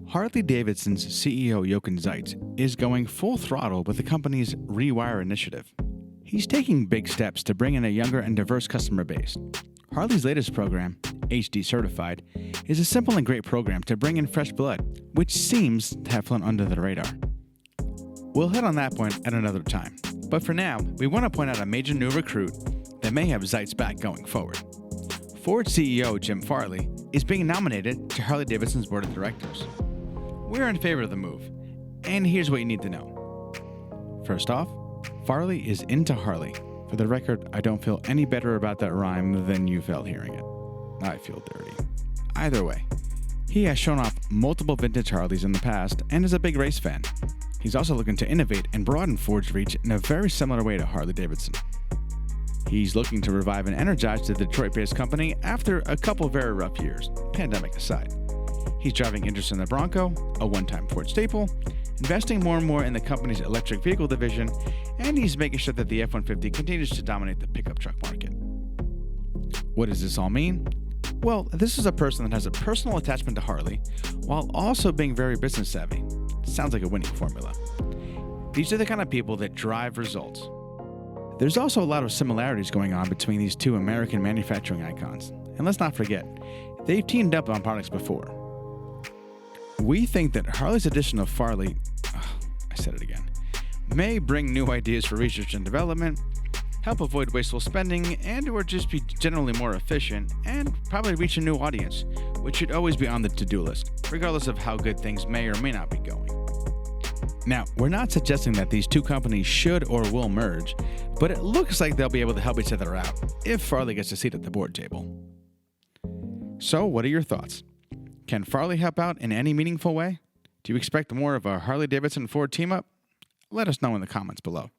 Harley-Davidson's CEO Jochen Zeitz is going full throttle with the company's Rewire initiative. He's taking big steps to bring in a younger and diverse customer base. Harley's latest program, HD Certified, is a simple and great program to bring in fresh blood, which seems to have flown under the radar. We'll hit on that point at another time, but for now, we want to point out a major new recruit that may have Zeitz back going forward. Ford CEO Jim Farley is being nominated to Harley-Davidson's board of directors. We're in favor of the move, and here's what you need to know. First off, Farley is into Harley. For the record, I don't feel any better about that rhyme than you felt hearing it. I feel dirty. Either way, he has shown off multiple vintage Harleys in the past and is a big race fan. He's also looking to innovate and broaden Ford's reach in a very similar way to Harley-Davidson. He's looking to revive and energize the Detroit-based company after a couple very rough years, pandemic aside. He's driving interest in the Bronco, a one-time Ford staple, investing more and more in the company's electric vehicle division, and he's making sure that the F-150 continues to dominate the pickup truck market. What does this all mean? Well, this is a person that has a personal attachment to Harley, while also being very business savvy. Sounds like a winning formula. These are the kind of people that drive results. There's also a lot of similarities going on between these two American manufacturing icons. And let's not forget, they've teamed up on products before. We think that Harley's addition of Farley, may bring new ideas for research and development, help avoid wasteful spending, and or just be generally more efficient, and probably reach a new audience, which should always be on the to-do list, regardless of how good things may or may not be going. Now, we're not suggesting that these two companies should or will merge, but it looks like they'll be able to help each other out if Farley gets a seat at the board table. So, what are your thoughts? Can Farley help out in any meaningful way? Do you expect more of a Harley-Davidson Ford team-up? Let us know in the comments below.